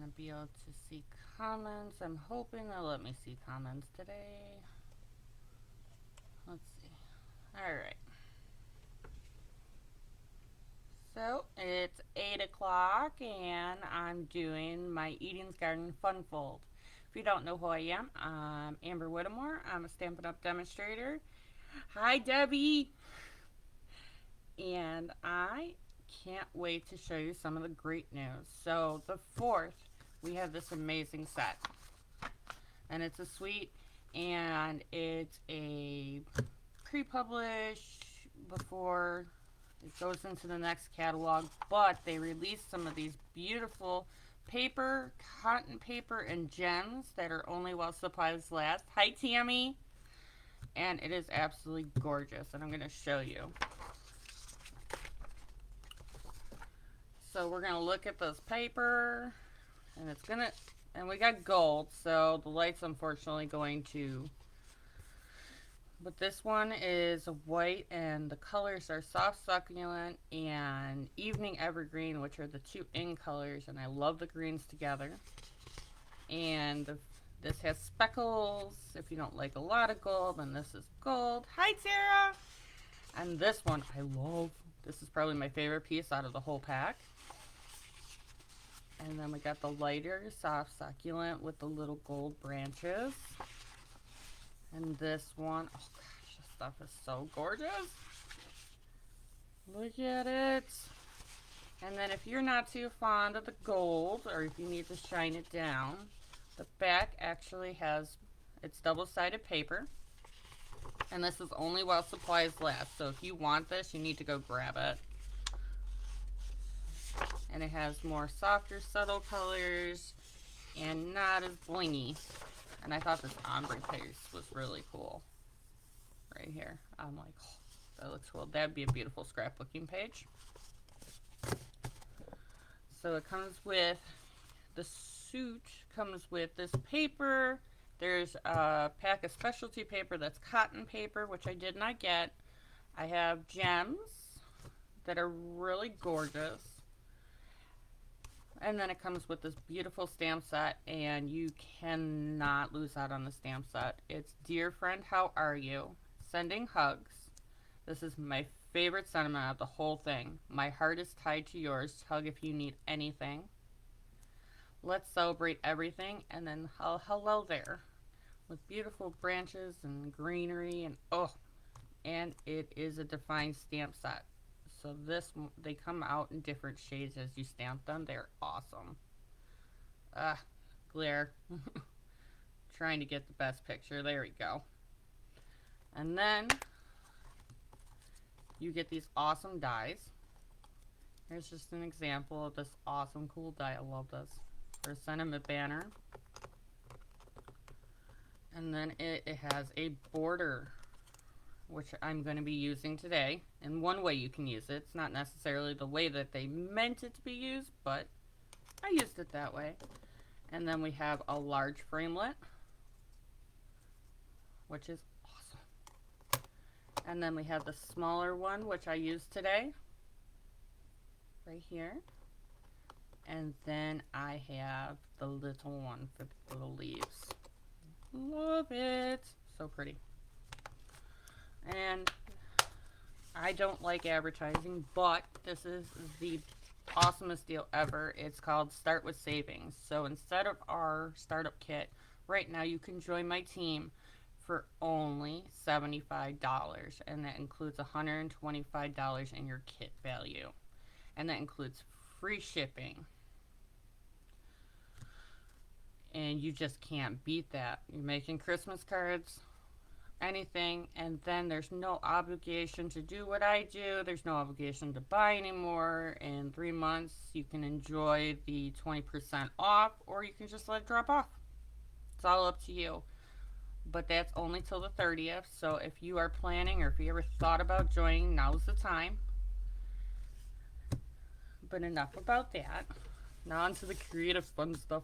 to be able to see comments. I'm hoping they'll let me see comments today. Let's see. Alright. So it's 8 o'clock and I'm doing my Eden's Garden Fun Fold. If you don't know who I am, I'm Amber Whittemore. I'm a Stampin' Up! Demonstrator. Hi, Debbie! And I can't wait to show you some of the great news. So the 4th, we have this amazing set. And it's a suite, and it's a pre-publish before it goes into the next catalog, but they released some of these beautiful paper, cotton paper, and gems that are only while supplies last. Hi, Tammy! And it is absolutely gorgeous, and I'm going to show you. So we're going to look at this paper, and it's going to, and we got gold, so the light's unfortunately going to, but this one is white, and the colors are soft succulent and evening evergreen, which are the two in colors, and I love the greens together. And this has speckles. If you don't like a lot of gold, then this is gold. Hi, Tara! And this one I love. This is probably my favorite piece out of the whole pack. And then we got the lighter soft succulent with the little gold branches. And this one, oh gosh, this stuff is so gorgeous. Look at it. And then if you're not too fond of the gold, or if you need to shine it down, the back actually has, it's double-sided paper. And this is only while supplies last. So if you want this, you need to go grab it. And it has more softer, subtle colors and not as blingy. And I thought this ombre piece was really cool. Right here. I'm like, oh, that looks cool. That'd be a beautiful scrapbooking page. So it comes with, the suit comes with this paper. There's a pack of specialty paper that's cotton paper, which I did not get. I have gems that are really gorgeous. And then it comes with this beautiful stamp set, and you cannot lose out on the stamp set. It's Dear Friend, How Are You? Sending Hugs. This is my favorite sentiment of the whole thing. My heart is tied to yours. Hug if you need anything. Let's celebrate everything. And then hello there. With beautiful branches and greenery, and oh, and it is a defined stamp set. So this, they come out in different shades as you stamp them. They're awesome. Glare. Trying to get the best picture. There we go. And then you get these awesome dies. Here's just an example of this awesome, cool die. I love this. For a sentiment banner. And then it has a border, which I'm going to be using today. And one way you can use it, it's not necessarily the way that they meant it to be used, but I used it that way. And then we have a large framelit, which is awesome. And then we have the smaller one, which I used today, right here. And then I have the little one for the little leaves. Love it. So pretty. And I don't like advertising, but this is the awesomest deal ever. It's called Start with Savings. So instead of our startup kit, right now you can join my team for only $75. And that includes $125 in your kit value. And that includes free shipping. And you just can't beat that. You're making Christmas cards, anything, and then there's no obligation to do what I do. There's no obligation to buy anymore. In 3 months, you can enjoy the 20% off, or you can just let it drop off. It's all up to you. But that's only till the 30th, so if you are planning or if you ever thought about joining, now's the time. But enough about that. Now on to the creative fun stuff.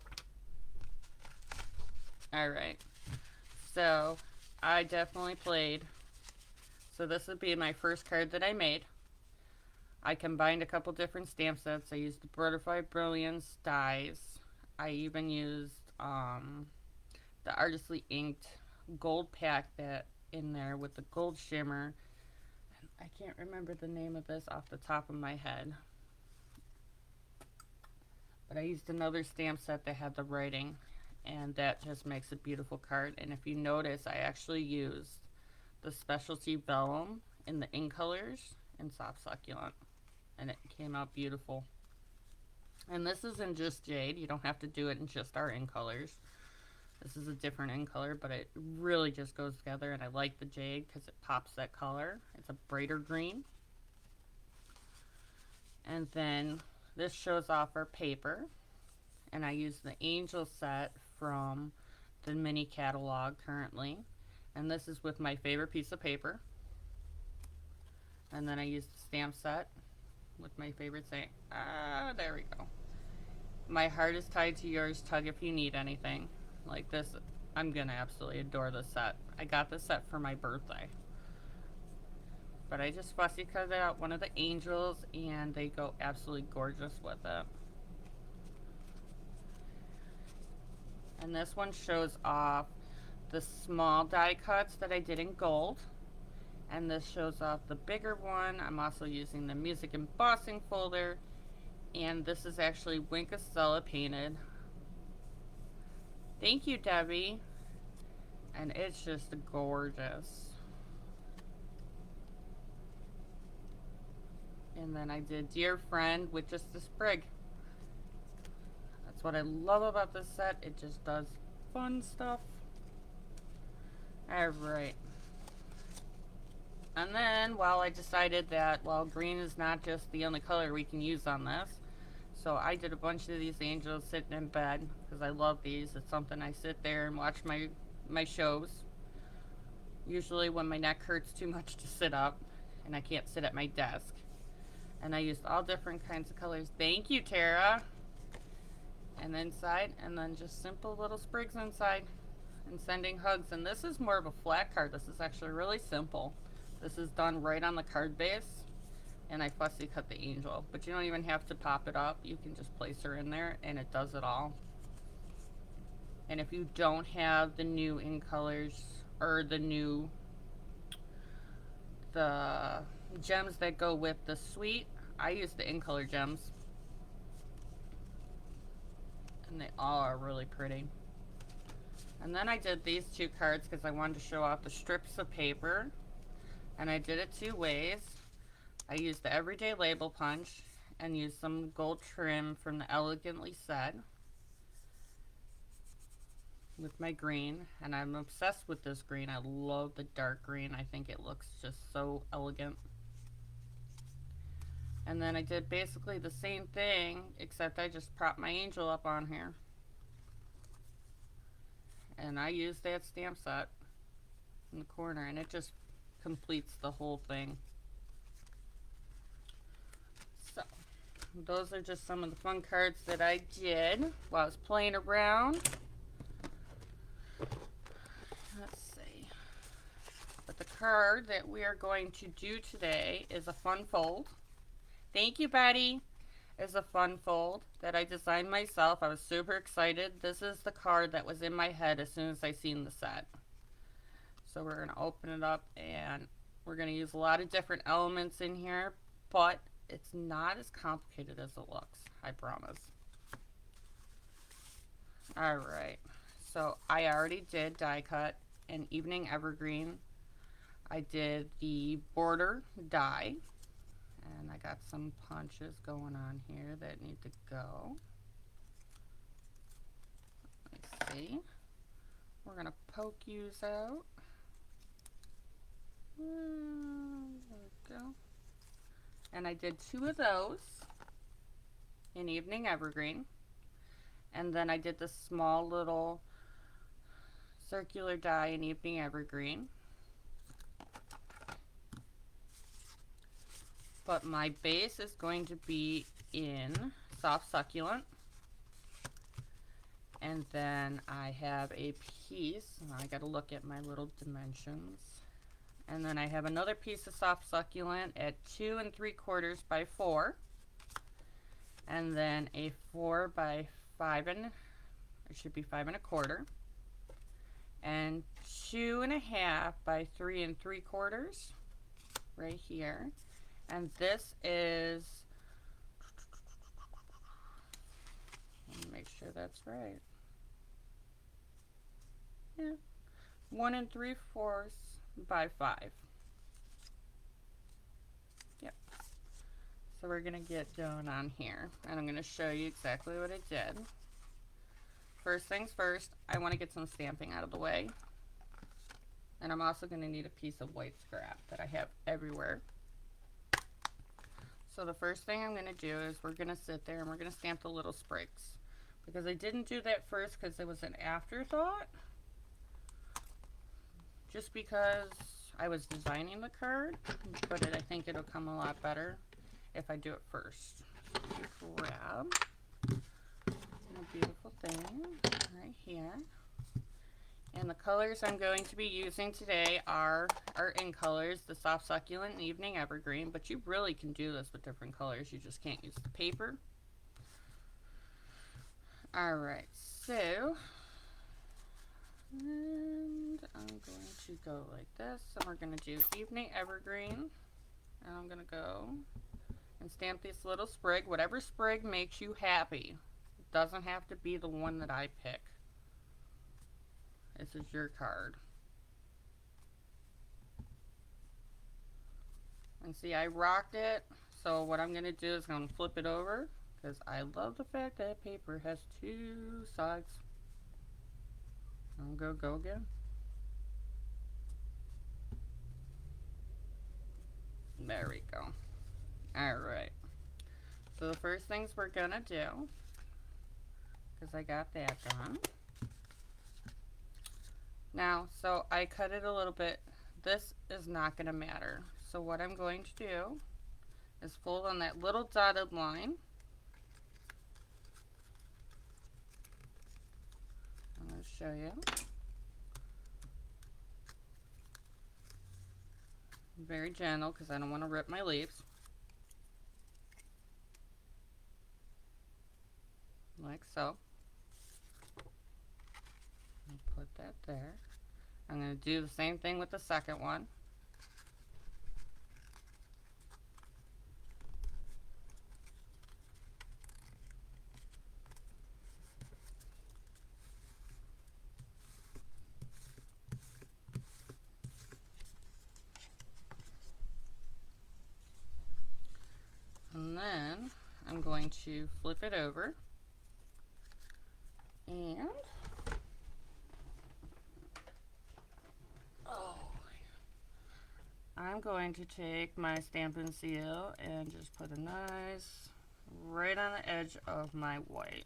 Alright, so I definitely played. So this would be my first card that I made. I combined a couple different stamp sets. I used the Butterfly Brilliance dies. I even used the Artistly Inked gold pack that in there with the gold shimmer. I can't remember the name of this off the top of my head. But I used another stamp set that had the writing, and that just makes a beautiful card. And if you notice, I actually used the specialty vellum in the ink colors in Soft Succulent, and it came out beautiful. And this isn't just jade. You don't have to do it in just our ink colors. This is a different ink color, but it really just goes together, and I like the jade because it pops that color. It's a brighter green. And then this shows off our paper, and I use the Angel set from the mini catalog currently, and this is with my favorite piece of paper. And then I use the stamp set with my favorite saying, there we go. My heart is tied to yours, tug if you need anything. Like this, I'm gonna absolutely adore this set. I got this set for my birthday. But I just fussy cut out one of the angels, and they go absolutely gorgeous with it. And this one shows off the small die cuts that I did in gold. And this shows off the bigger one. I'm also using the music embossing folder. And this is actually Winkastella painted. Thank you, Debbie. And it's just gorgeous. And then I did Dear Friend with just a sprig. That's what I love about this set. It just does fun stuff. Alright. And then, while I decided that, well, green is not just the only color we can use on this, so I did a bunch of these angels sitting in bed, because I love these. It's something I sit there and watch my shows. Usually when my neck hurts too much to sit up, and I can't sit at my desk. And I used all different kinds of colors. Thank you, Tara. And inside, and then just simple little sprigs inside, and sending hugs. And this is more of a flat card. This is actually really simple. This is done right on the card base, and I fussy cut the angel. But you don't even have to pop it up. You can just place her in there, and it does it all. And if you don't have the new ink colors, or the gems that go with the suite, I use the ink color gems. And they all are really pretty. And then I did these two cards because I wanted to show off the strips of paper. And I did it two ways. I used the Everyday Label Punch and used some gold trim from the Elegantly set with my green. And I'm obsessed with this green. I love the dark green. I think it looks just so elegant. And then I did basically the same thing, except I just propped my angel up on here. And I used that stamp set in the corner, and it just completes the whole thing. So, those are just some of the fun cards that I did while I was playing around. Let's see. But the card that we are going to do today is a fun fold. Thank you, Betty. Is a fun fold that I designed myself. I was super excited. This is the card that was in my head as soon as I seen the set. So we're going to open it up, and we're going to use a lot of different elements in here, but it's not as complicated as it looks, I promise. Alright, so I already did die cut an Evening Evergreen. I did the border die, and I got some punches going on here that need to go. Let's see. We're going to poke yous out. There we go. And I did two of those in Evening Evergreen. And then I did the small little circular die in Evening Evergreen. But my base is going to be in Soft Succulent. And then I have a piece, I gotta look at my little dimensions. And then I have another piece of Soft Succulent at 2 3/4 by 4. And then a 4 by 5 It should be 5 1/4. And 2 1/2 by 3 3/4 right here. And this is, let me make sure that's right. Yeah, 1 3/4 by 5. Yep. So we're gonna get going on here, and I'm gonna show you exactly what I did. First things first, I want to get some stamping out of the way. And I'm also going to need a piece of white scrap that I have everywhere. So the first thing I'm going to do is we're going to sit there and we're going to stamp the little sprigs. Because I didn't do that first because it was an afterthought. Just because I was designing the card. But I think it'll come a lot better if I do it first. So grab a beautiful thing right here. And the colors I'm going to be using today are in colors, the Soft Succulent and Evening Evergreen, but you really can do this with different colors, you just can't use the paper. Alright, so, and I'm going to go like this, and we're going to do Evening Evergreen, and I'm going to go and stamp this little sprig, whatever sprig makes you happy. It doesn't have to be the one that I pick. This is your card. And see, I rocked it, so what I'm going to do is I'm going to flip it over, because I love the fact that paper has 2 sides. I'm going to go again. There we go. Alright. So the first things we're going to do, because I got that done. Now, so I cut it a little bit. This is not going to matter. So what I'm going to do is fold on that little dotted line. I'm going to show you. Very gentle because I don't want to rip my leaves. Like so. Put that there. I'm going to do the same thing with the second one. And then I'm going to flip it over and I'm going to take my Stampin' Seal and just put a nice right on the edge of my white.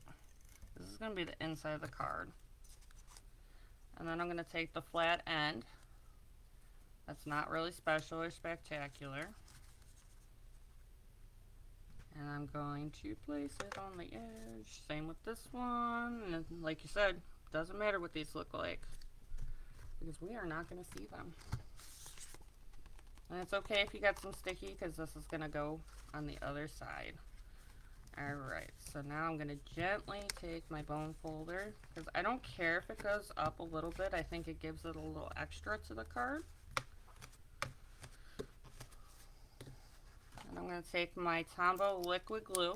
This is going to be the inside of the card. And then I'm going to take the flat end. That's not really special or spectacular. And I'm going to place it on the edge. Same with this one. And like you said, doesn't matter what these look like, because we are not going to see them. And it's okay if you got some sticky, because this is going to go on the other side. Alright, so now I'm going to gently take my bone folder, because I don't care if it goes up a little bit. I think it gives it a little extra to the card. And I'm going to take my Tombow liquid glue,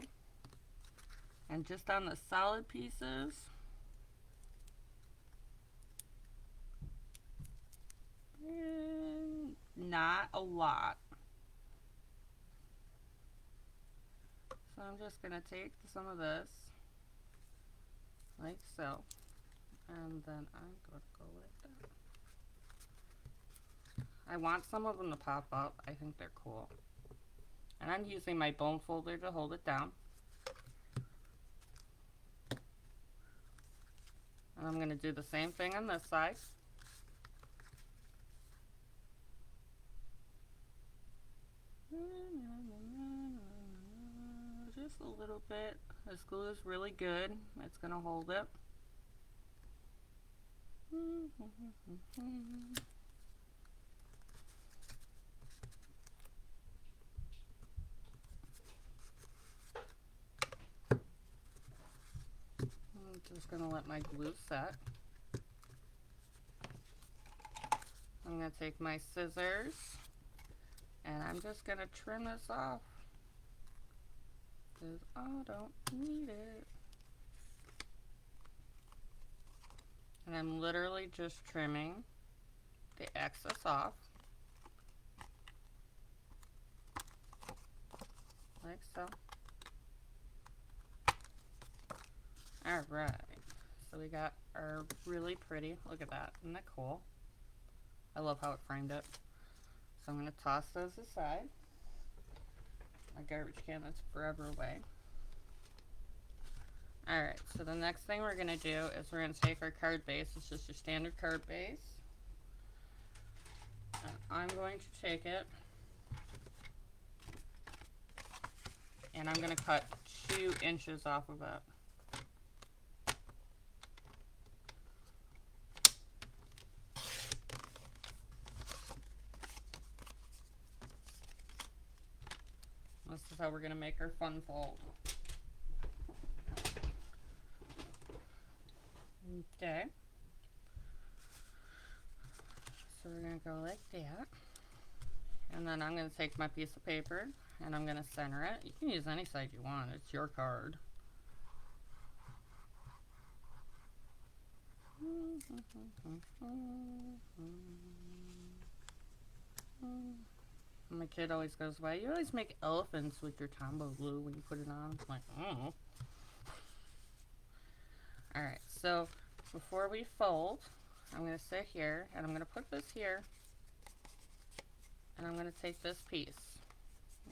and just on the solid pieces, not a lot. So I'm just going to take some of this, like so, and then I'm going to go like that. I want some of them to pop up. I think they're cool. And I'm using my bone folder to hold it down. And I'm going to do the same thing on this side. Just a little bit. This glue is really good. It's going to hold it. Just gonna let my glue set. I'm gonna take my scissors and I'm just gonna trim this off because I don't need it. And I'm literally just trimming the excess off, like so. Alright, so we got our really pretty, look at that, isn't that cool? I love how it framed it. So I'm going to toss those aside. My garbage can that's forever away. Alright, so the next thing we're going to do is we're going to take our card base. It's just your standard card base. And I'm going to take it and I'm going to cut 2 inches off of it. This is how we're going to make our fun fold. Okay. So we're going to go like that. And then I'm going to take my piece of paper and I'm going to center it. You can use any side you want. It's your card. My kid always goes, why you always make elephants with your Tombow glue when you put it on? I'm like, oh. Alright, so before we fold, I'm going to sit here and I'm going to put this here and I'm going to take this piece,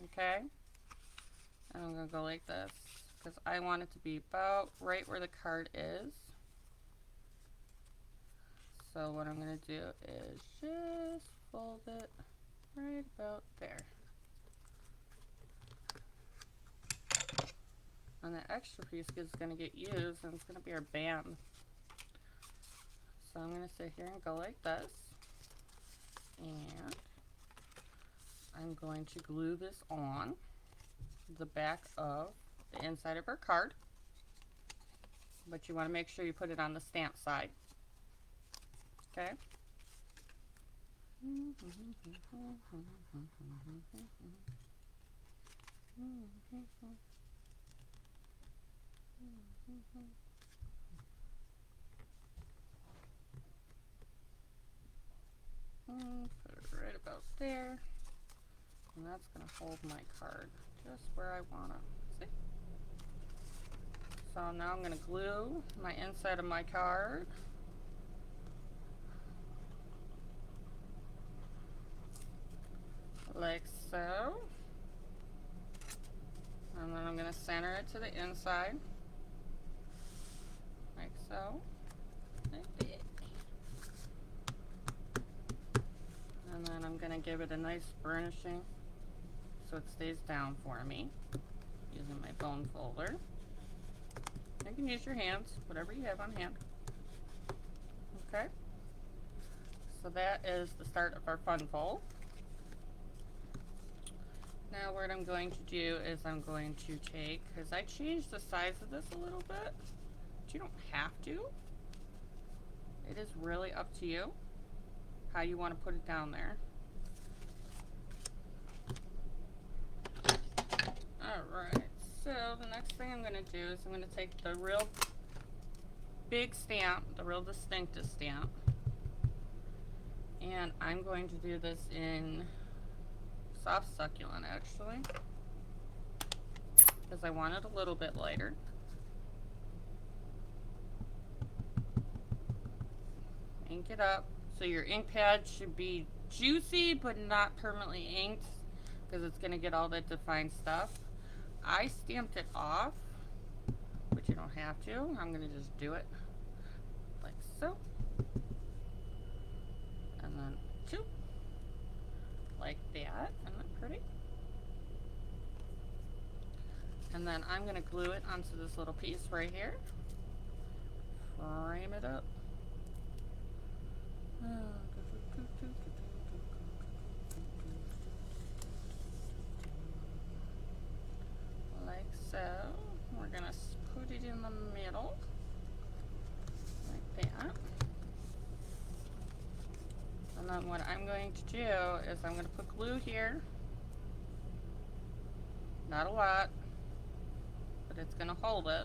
okay? And I'm going to go like this because I want it to be about right where the card is. So what I'm going to do is just fold it right about there. And the extra piece is going to get used and it's going to be our band. So I'm going to sit here and go like this. And I'm going to glue this on the back of the inside of our card. But you want to make sure you put it on the stamp side. Okay? Put it right about there. And that's going to hold my card just where I want it. See? So now I'm going to glue my inside of my card. Like so. And then I'm going to center it to the inside. Like so. Like that. And then I'm going to give it a nice burnishing so it stays down for me using my bone folder. You can use your hands, whatever you have on hand. Okay. So that is the start of our fun fold. Now what I'm going to do is I'm going to take, because I changed the size of this a little bit, but you don't have to. It is really up to you how you want to put it down there. Alright, so the next thing I'm going to do is I'm going to take the real big stamp, the real distinctive stamp, and I'm going to do this in soft succulent actually, because I want it a little bit lighter. Ink it up. So your ink pad should be juicy but not permanently inked because it's going to get all that defined stuff. I stamped it off, but you don't have to. I'm going to just do it like so. And then 2. Like that. Isn't that pretty? And then I'm going to glue it onto this little piece right here. Frame it up. Like so. We're going to put it in the middle. And what I'm going to do is I'm going to put glue here. Not a lot, but it's going to hold it.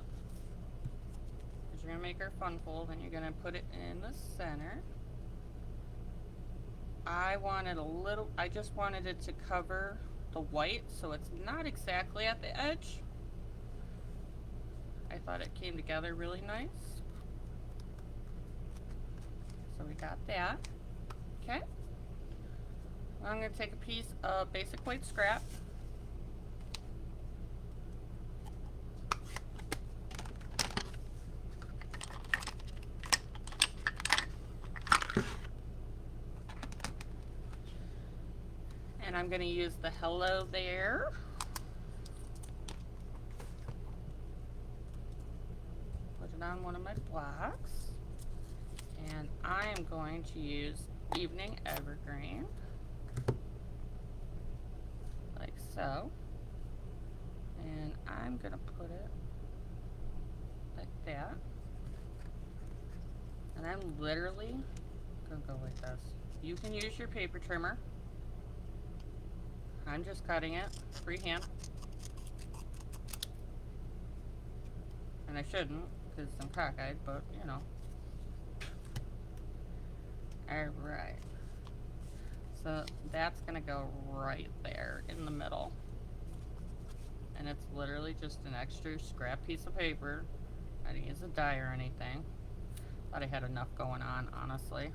Because you're going to make our fun fold and you're going to put it in the center. I just wanted it to cover the white so it's not exactly at the edge. I thought it came together really nice. So we got that. Okay. I'm going to take a piece of basic white scrap. And I'm going to use the hello there. Put it on one of my blocks. And I am going to use Evening Evergreen. Like so. And I'm going to put it like that. And I'm literally going to go like this. You can use your paper trimmer. I'm just cutting it freehand. And I shouldn't because I'm cockeyed, but you know. Alright. So that's going to go right there in the middle. And it's literally just an extra scrap piece of paper. I didn't use a die or anything. Thought I had enough going on, honestly.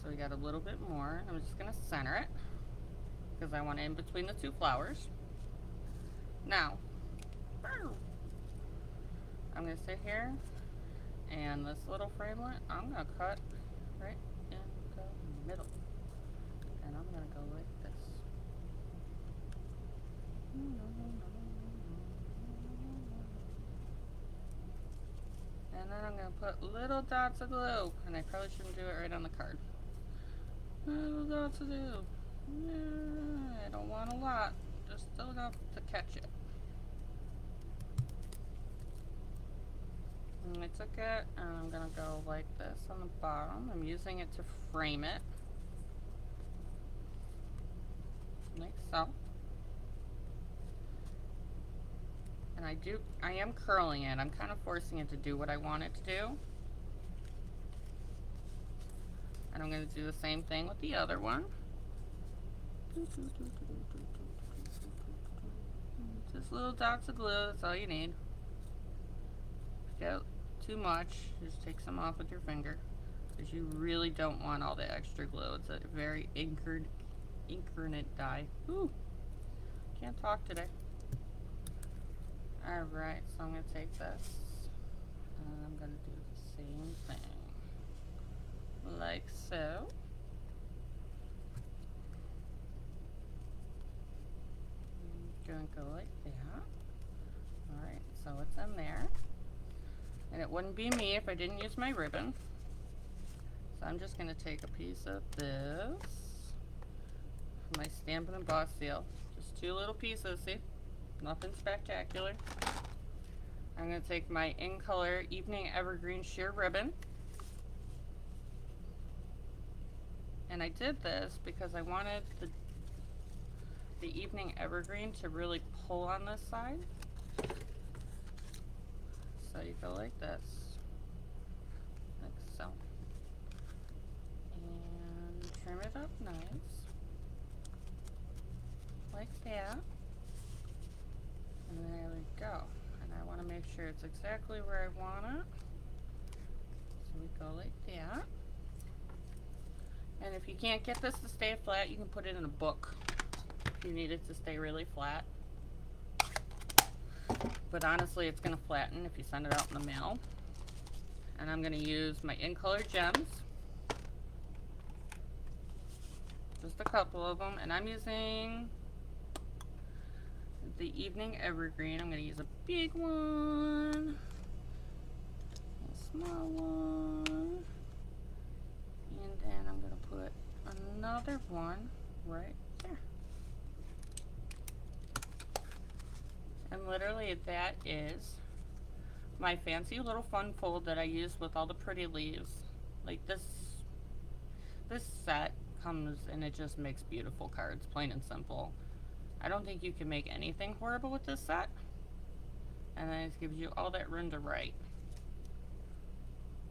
So we got a little bit more. I'm just going to center it because I want it in between the two flowers. Now, I'm going to sit here and this little framelit, I'm going to cut right in the middle. And I'm going to go like this. And then I'm going to put little dots of glue. And I probably shouldn't do it right on the card. Little dots of glue. Yeah, I don't want a lot. Just enough to catch it. And I took it and I'm going to go like this on the bottom. I'm using it to frame it. Like so. And I am curling it. I'm kind of forcing it to do what I want it to do. And I'm going to do the same thing with the other one. Just little dots of glue, that's all you need. If you get too much, just take some off with your finger. Because you really don't want all the extra glue. It's a very incarnate dye. Ooh, can't talk today. Alright, so I'm going to take this and I'm going to do the same thing. Like so. Going to go like that. Alright, so it's in there. And it wouldn't be me if I didn't use my ribbon. So I'm just going to take a piece of this. My Stampin' Emboss seal. Just two little pieces, see? Nothing spectacular. I'm going to take my In Color Evening Evergreen sheer ribbon. And I did this because I wanted the Evening Evergreen to really pull on this side. So you go like this. Like so. And trim it up nice. Like that. And there we go. And I want to make sure it's exactly where I want it. So we go like that. And if you can't get this to stay flat, you can put it in a book if you need it to stay really flat. But honestly, it's going to flatten if you send it out in the mail. And I'm going to use my In Color gems. Just a couple of them. And I'm using the Evening Evergreen. I'm going to use a big one, a small one, and then I'm going to put another one right there. And literally that is my fancy little fun fold that I use with all the pretty leaves. Like this this set comes and it just makes beautiful cards, plain and simple. I don't think you can make anything horrible with this set. And then it gives you all that room to write.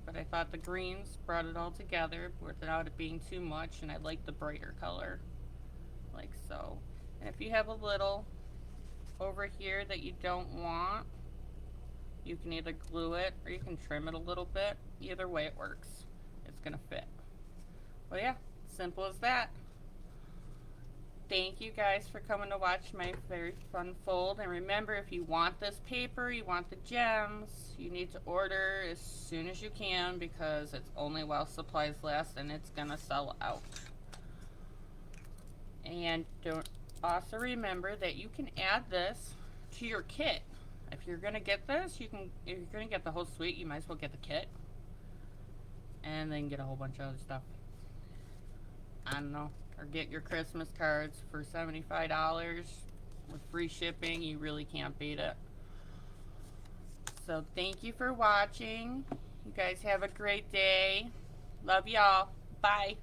But I thought the greens brought it all together without it being too much, and I like the brighter color, like so. And if you have a little over here that you don't want, you can either glue it or you can trim it a little bit. Either way it works. It's gonna fit. Well, yeah, simple as that. Thank you guys for coming to watch my very fun fold. And remember, if you want this paper, you want the gems, you need to order as soon as you can because it's only while supplies last and it's gonna sell out. And don't also remember that you can add this to your kit. If you're gonna get this, if you're gonna get the whole suite, you might as well get the kit. And then get a whole bunch of other stuff. I don't know. Or get your Christmas cards for $75 with free shipping. You really can't beat it. So thank you for watching. You guys have a great day. Love y'all. Bye.